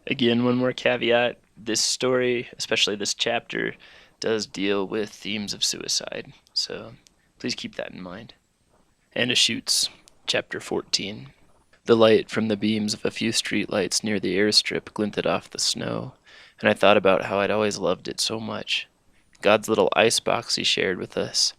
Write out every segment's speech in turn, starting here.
Again, one more caveat. This story, especially this chapter, does deal with themes of suicide, so please keep that in mind. And a Schutz, Chapter 14. The light from the beams of a few streetlights near the airstrip glinted off the snow, and I thought about how I'd always loved it so much. God's little icebox he shared with us.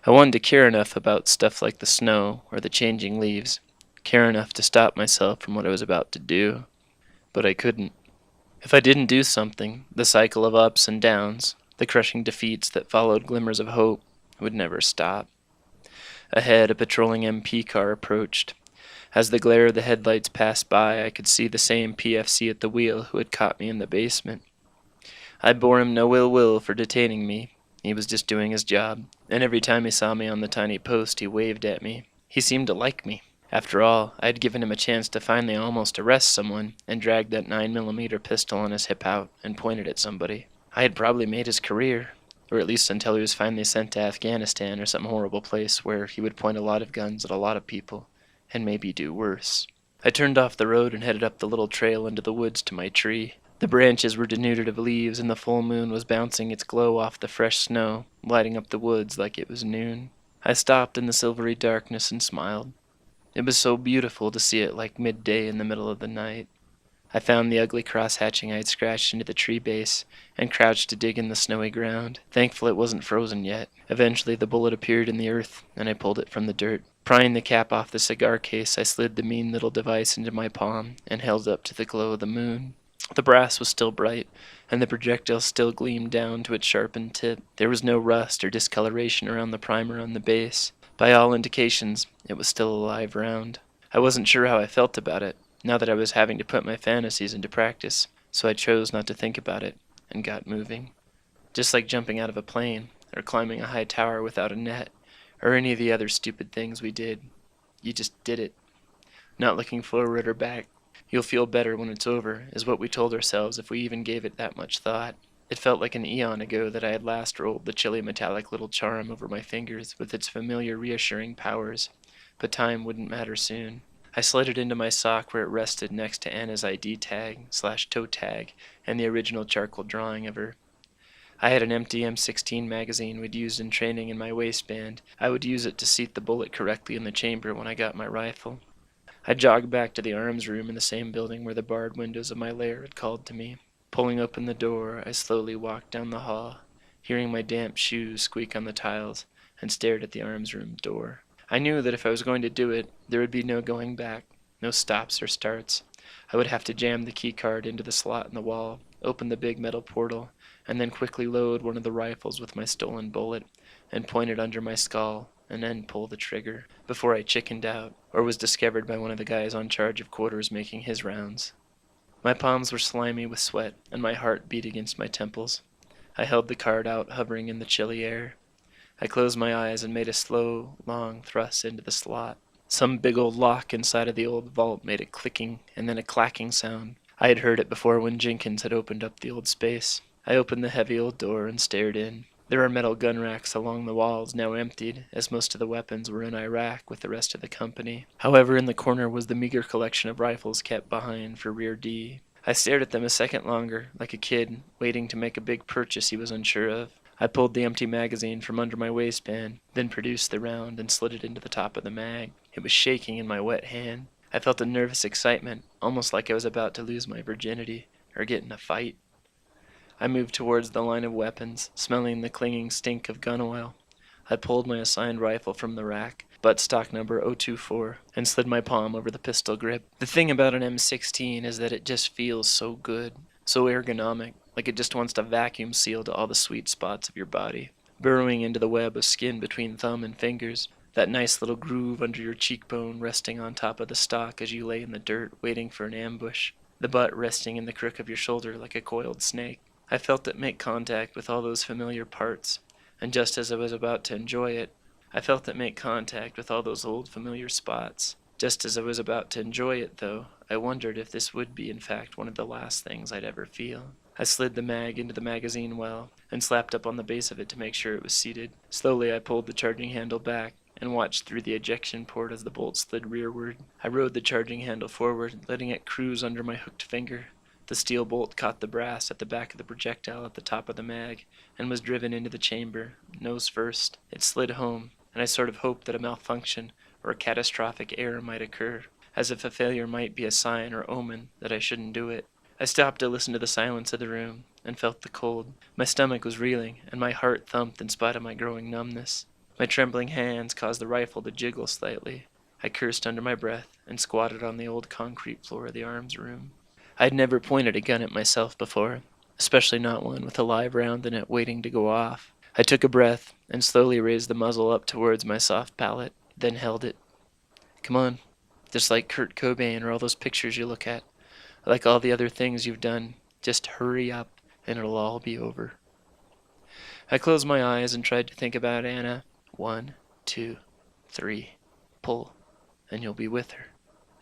I wanted to care enough about stuff like the snow or the changing leaves, care enough to stop myself from what I was about to do, but I couldn't. If I didn't do something, the cycle of ups and downs, the crushing defeats that followed glimmers of hope, would never stop. Ahead, a patrolling MP car approached. As the glare of the headlights passed by, I could see the same PFC at the wheel who had caught me in the basement. I bore him no ill will for detaining me. He was just doing his job, and every time he saw me on the tiny post, he waved at me. He seemed to like me. After all, I had given him a chance to finally almost arrest someone, and dragged that 9mm pistol on his hip out and pointed at somebody. I had probably made his career, or at least until he was finally sent to Afghanistan or some horrible place where he would point a lot of guns at a lot of people, and maybe do worse. I turned off the road and headed up the little trail into the woods to my tree. The branches were denuded of leaves, and the full moon was bouncing its glow off the fresh snow, lighting up the woods like it was noon. I stopped in the silvery darkness and smiled. It was so beautiful to see it like midday in the middle of the night. I found the ugly cross-hatching I had scratched into the tree base, and crouched to dig in the snowy ground, thankful it wasn't frozen yet. Eventually the bullet appeared in the earth, and I pulled it from the dirt. Prying the cap off the cigar case, I slid the mean little device into my palm, and held it up to the glow of the moon. The brass was still bright, and the projectile still gleamed down to its sharpened tip. There was no rust or discoloration around the primer on the base. By all indications, it was still a live round. I wasn't sure how I felt about it, now that I was having to put my fantasies into practice, so I chose not to think about it, and got moving. Just like jumping out of a plane, or climbing a high tower without a net, or any of the other stupid things we did. You just did it. Not looking forward or back. You'll feel better when it's over, is what we told ourselves if we even gave it that much thought. It felt like an eon ago that I had last rolled the chilly metallic little charm over my fingers with its familiar reassuring powers, but time wouldn't matter soon. I slid it into my sock where it rested next to Anna's ID tag/toe tag and the original charcoal drawing of her. I had an empty M16 magazine we'd used in training in my waistband. I would use it to seat the bullet correctly in the chamber when I got my rifle. I jogged back to the arms room in the same building where the barred windows of my lair had called to me. Pulling open the door, I slowly walked down the hall, hearing my damp shoes squeak on the tiles, and stared at the arms room door. I knew that if I was going to do it, there would be no going back, no stops or starts. I would have to jam the key card into the slot in the wall, open the big metal portal, and then quickly load one of the rifles with my stolen bullet, and point it under my skull, and then pull the trigger, before I chickened out, or was discovered by one of the guys on charge of quarters making his rounds. My palms were slimy with sweat, and my heart beat against my temples. I held the card out, hovering in the chilly air. I closed my eyes and made a slow, long thrust into the slot. Some big old lock inside of the old vault made a clicking and then a clacking sound. I had heard it before when Jenkins had opened up the old space. I opened the heavy old door and stared in. There were metal gun racks along the walls, now emptied, as most of the weapons were in Iraq with the rest of the company. However, in the corner was the meager collection of rifles kept behind for Rear D. I stared at them a second longer, like a kid, waiting to make a big purchase he was unsure of. I pulled the empty magazine from under my waistband, then produced the round and slid it into the top of the mag. It was shaking in my wet hand. I felt a nervous excitement, almost like I was about to lose my virginity, or get in a fight. I moved towards the line of weapons, smelling the clinging stink of gun oil. I pulled my assigned rifle from the rack, buttstock number 024, and slid my palm over the pistol grip. The thing about an M16 is that it just feels so good, so ergonomic, like it just wants to vacuum seal to all the sweet spots of your body, burrowing into the web of skin between thumb and fingers, that nice little groove under your cheekbone resting on top of the stock as you lay in the dirt waiting for an ambush, the butt resting in the crook of your shoulder like a coiled snake. I felt it make contact with all those familiar parts, and just as I was about to enjoy it, I felt it make contact with all those old familiar spots. Just as I was about to enjoy it, though, I wondered if this would be in fact one of the last things I'd ever feel. I slid the mag into the magazine well, and slapped up on the base of it to make sure it was seated. Slowly I pulled the charging handle back, and watched through the ejection port as the bolt slid rearward. I rode the charging handle forward, letting it cruise under my hooked finger, The steel bolt caught the brass at the back of the projectile at the top of the mag and was driven into the chamber, nose first. It slid home, and I sort of hoped that a malfunction or a catastrophic error might occur, as if a failure might be a sign or omen that I shouldn't do it. I stopped to listen to the silence of the room and felt the cold. My stomach was reeling, and my heart thumped in spite of my growing numbness. My trembling hands caused the rifle to jiggle slightly. I cursed under my breath and squatted on the old concrete floor of the arms room. I'd never pointed a gun at myself before, especially not one with a live round in it waiting to go off. I took a breath and slowly raised the muzzle up towards my soft palate, then held it. Come on, just like Kurt Cobain or all those pictures you look at, like all the other things you've done, just hurry up and it'll all be over. I closed my eyes and tried to think about Anna. 1, 2, 3, pull, and you'll be with her.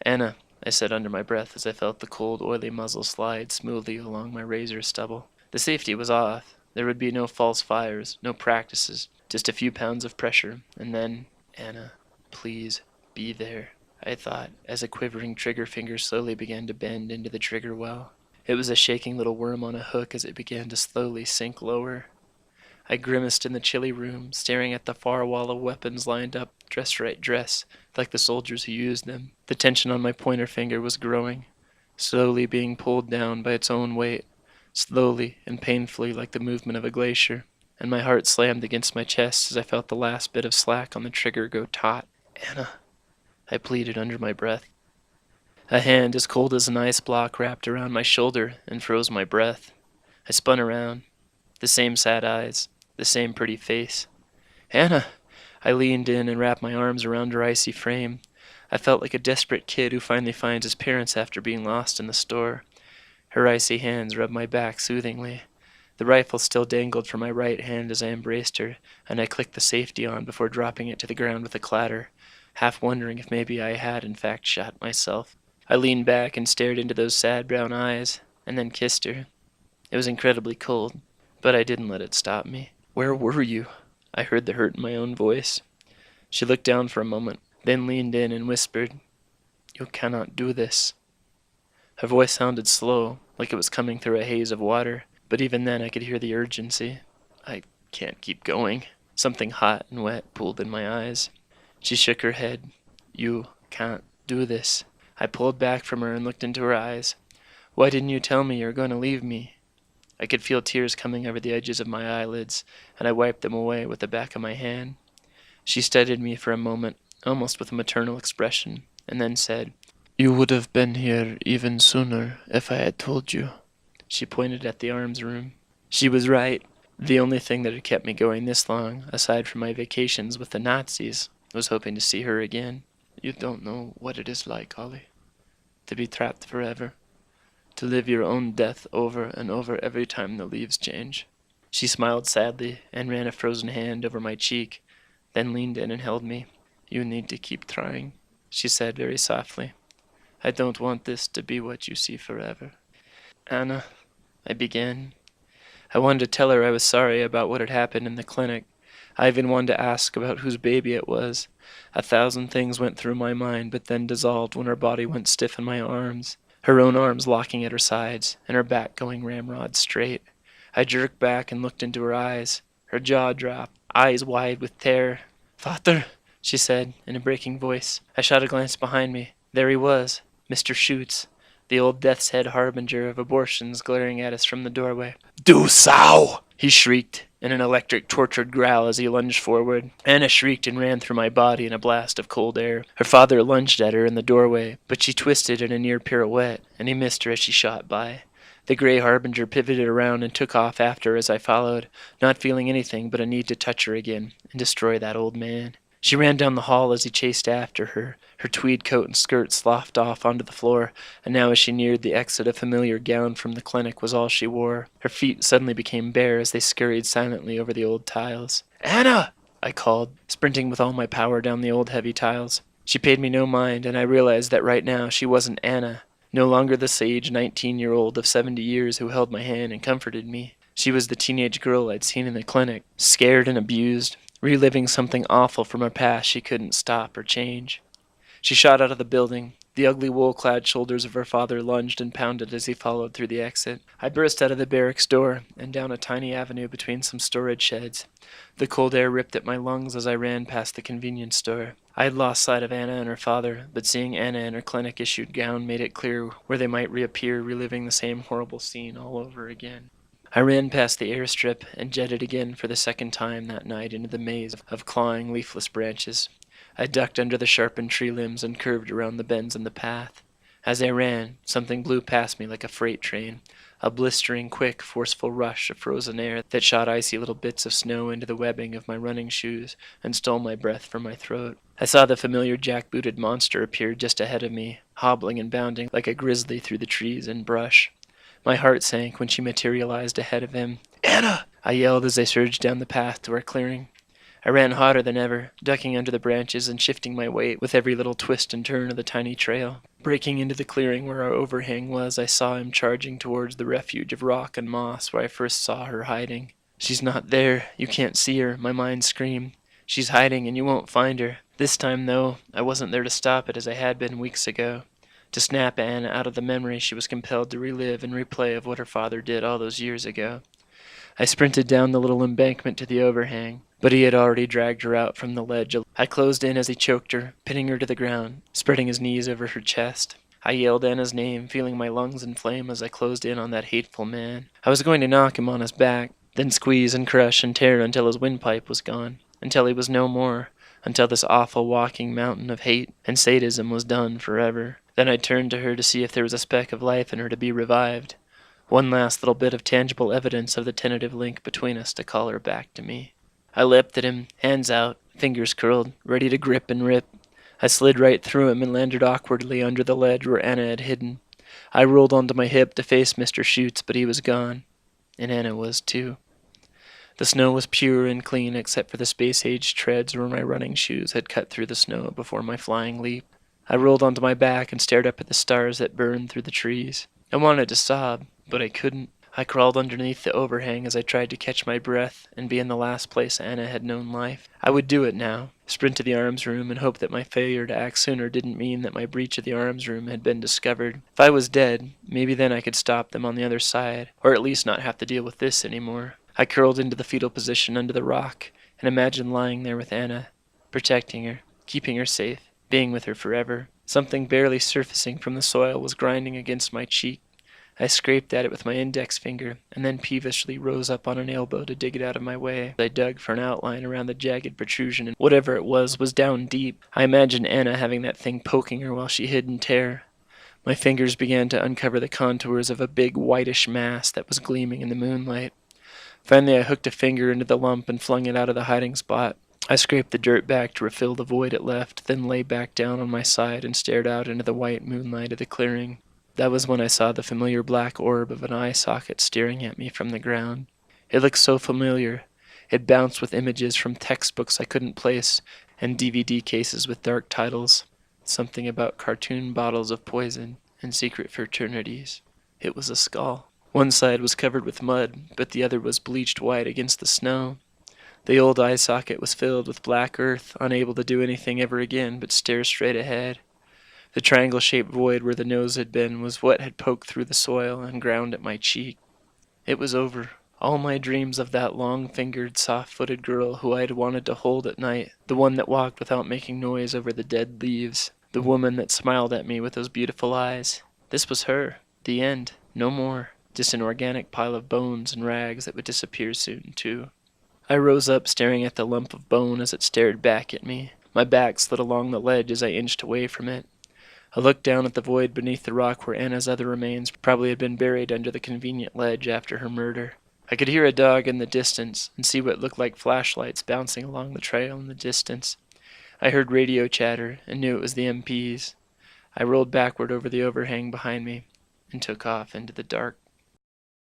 Anna, I said under my breath as I felt the cold, oily muzzle slide smoothly along my razor stubble. The safety was off. There would be no false fires, no practices, just a few pounds of pressure, and then, Anna, please, be there, I thought, as a quivering trigger finger slowly began to bend into the trigger well. It was a shaking little worm on a hook as it began to slowly sink lower. I grimaced in the chilly room, staring at the far wall of weapons lined up, dress, like the soldiers who used them. The tension on my pointer finger was growing, slowly being pulled down by its own weight, slowly and painfully like the movement of a glacier, and my heart slammed against my chest as I felt the last bit of slack on the trigger go taut. Anna, I pleaded under my breath. A hand as cold as an ice block wrapped around my shoulder and froze my breath. I spun around. The same sad eyes, the same pretty face. Anna! I leaned in and wrapped my arms around her icy frame. I felt like a desperate kid who finally finds his parents after being lost in the store. Her icy hands rubbed my back soothingly. The rifle still dangled from my right hand as I embraced her, and I clicked the safety on before dropping it to the ground with a clatter, half wondering if maybe I had in fact shot myself. I leaned back and stared into those sad brown eyes, and then kissed her. It was incredibly cold, but I didn't let it stop me. Where were you? I heard the hurt in my own voice. She looked down for a moment, then leaned in and whispered, You cannot do this. Her voice sounded slow, like it was coming through a haze of water, but even then I could hear the urgency. I can't keep going. Something hot and wet pooled in my eyes. She shook her head. You can't do this. I pulled back from her and looked into her eyes. Why didn't you tell me you were going to leave me? I could feel tears coming over the edges of my eyelids, and I wiped them away with the back of my hand. She studied me for a moment, almost with a maternal expression, and then said, You would have been here even sooner if I had told you. She pointed at the arms room. She was right. The only thing that had kept me going this long, aside from my vacations with the Nazis, was hoping to see her again. You don't know what it is like, Ollie, to be trapped forever. To live your own death over and over every time the leaves change. She smiled sadly and ran a frozen hand over my cheek, then leaned in and held me. You need to keep trying, she said very softly. I don't want this to be what you see forever. Anna, I began. I wanted to tell her I was sorry about what had happened in the clinic. I even wanted to ask about whose baby it was. 1,000 things went through my mind, but then dissolved when her body went stiff in my arms. Her own arms locking at her sides, and her back going ramrod straight. I jerked back and looked into her eyes. Her jaw dropped, eyes wide with terror. Vater, she said, in a breaking voice. I shot a glance behind me. There he was, Mr. Schutz, the old death's head harbinger of abortions glaring at us from the doorway. Du Sau! He shrieked, in an electric, tortured growl as he lunged forward. Anna shrieked and ran through my body in a blast of cold air. Her father lunged at her in the doorway, but she twisted in a near pirouette, and he missed her as she shot by. The gray harbinger pivoted around and took off after her as I followed, not feeling anything but a need to touch her again and destroy that old man. She ran down the hall as he chased after her. Her tweed coat and skirt sloughed off onto the floor, and now as she neared the exit a familiar gown from the clinic was all she wore. Her feet suddenly became bare as they scurried silently over the old tiles. Anna! I called, sprinting with all my power down the old heavy tiles. She paid me no mind, and I realized that right now she wasn't Anna, no longer the sage 19-year-old of 70 years who held my hand and comforted me. She was the teenage girl I'd seen in the clinic, scared and abused, reliving something awful from her past she couldn't stop or change. She shot out of the building, The ugly wool-clad shoulders of her father lunged and pounded as he followed through the exit. I burst out of the barracks door and down a tiny avenue between some storage sheds. The cold air ripped at my lungs as I ran past the convenience store. I had lost sight of Anna and her father, but seeing Anna in her clinic-issued gown made it clear where they might reappear, reliving the same horrible scene all over again. I ran past the airstrip and jetted again for the second time that night into the maze of clawing, leafless branches. I ducked under the sharpened tree limbs and curved around the bends in the path. As I ran, something blew past me like a freight train, a blistering, quick, forceful rush of frozen air that shot icy little bits of snow into the webbing of my running shoes and stole my breath from my throat. I saw the familiar jack-booted monster appear just ahead of me, hobbling and bounding like a grizzly through the trees and brush. My heart sank when she materialized ahead of him. "Anna!" I yelled as I surged down the path to our clearing. I ran hotter than ever, ducking under the branches and shifting my weight with every little twist and turn of the tiny trail. Breaking into the clearing where our overhang was, I saw him charging towards the refuge of rock and moss where I first saw her hiding. "She's not there. You can't see her," my mind screamed. "She's hiding and you won't find her." This time, though, I wasn't there to stop it as I had been weeks ago. To snap Anna out of the memory she was compelled to relive and replay of what her father did all those years ago. I sprinted down the little embankment to the overhang, but he had already dragged her out from the ledge. I closed in as he choked her, pinning her to the ground, spreading his knees over her chest. I yelled Anna's name, feeling my lungs inflame as I closed in on that hateful man. I was going to knock him on his back, then squeeze and crush and tear until his windpipe was gone, until he was no more, until this awful walking mountain of hate and sadism was done forever. Then I turned to her to see if there was a speck of life in her to be revived. One last little bit of tangible evidence of the tentative link between us to call her back to me. I leapt at him, hands out, fingers curled, ready to grip and rip. I slid right through him and landed awkwardly under the ledge where Anna had hidden. I rolled onto my hip to face Mr. Schutz, but he was gone. And Anna was too. The snow was pure and clean except for the space-age treads where my running shoes had cut through the snow before my flying leap. I rolled onto my back and stared up at the stars that burned through the trees. I wanted to sob, but I couldn't. I crawled underneath the overhang as I tried to catch my breath and be in the last place Anna had known life. I would do it now, sprint to the arms room and hope that my failure to act sooner didn't mean that my breach of the arms room had been discovered. If I was dead, maybe then I could stop them on the other side, or at least not have to deal with this anymore. I curled into the fetal position under the rock and imagined lying there with Anna, protecting her, keeping her safe, being with her forever. Something barely surfacing from the soil was grinding against my cheek. I scraped at it with my index finger, and then peevishly rose up on an elbow to dig it out of my way. I dug for an outline around the jagged protrusion, and whatever it was down deep. I imagined Anna having that thing poking her while she hid in terror. My fingers began to uncover the contours of a big whitish mass that was gleaming in the moonlight. Finally I hooked a finger into the lump and flung it out of the hiding spot. I scraped the dirt back to refill the void it left, then lay back down on my side and stared out into the white moonlight of the clearing. That was when I saw the familiar black orb of an eye socket staring at me from the ground. It looked so familiar. It bounced with images from textbooks I couldn't place and DVD cases with dark titles. Something about cartoon bottles of poison and secret fraternities. It was a skull. One side was covered with mud, but the other was bleached white against the snow. The old eye socket was filled with black earth, unable to do anything ever again but stare straight ahead. The triangle-shaped void where the nose had been was what had poked through the soil and ground at my cheek. It was over. All my dreams of that long-fingered, soft-footed girl who I had wanted to hold at night, the one that walked without making noise over the dead leaves, the woman that smiled at me with those beautiful eyes. This was her. The end. No more. Just an organic pile of bones and rags that would disappear soon, too. I rose up, staring at the lump of bone as it stared back at me. My back slid along the ledge as I inched away from it. I looked down at the void beneath the rock where Anna's other remains probably had been buried under the convenient ledge after her murder. I could hear a dog in the distance and see what looked like flashlights bouncing along the trail in the distance. I heard radio chatter and knew it was the MPs. I rolled backward over the overhang behind me and took off into the dark.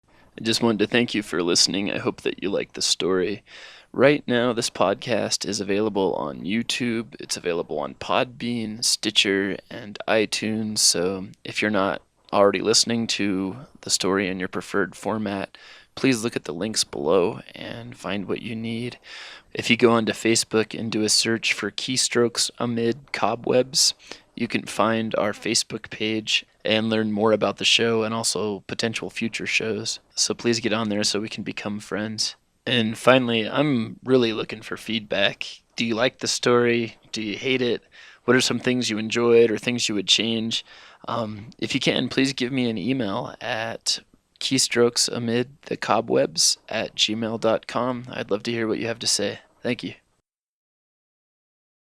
I just wanted to thank you for listening. I hope that you liked the story. Right now, this podcast is available on YouTube. It's available on Podbean, Stitcher, and iTunes. So if you're not already listening to the story in your preferred format, please look at the links below and find what you need. If you go onto Facebook and do a search for Keystrokes Amid Cobwebs, You can find our Facebook page and learn more about the show and also potential future shows. So please get on there so we can become friends. And finally, I'm really looking for feedback. Do you like the story? Do you hate it? What are some things you enjoyed or things you would change? If you can, please give me an email at keystrokesamidthecobwebs@gmail.com. I'd love to hear what you have to say. Thank you.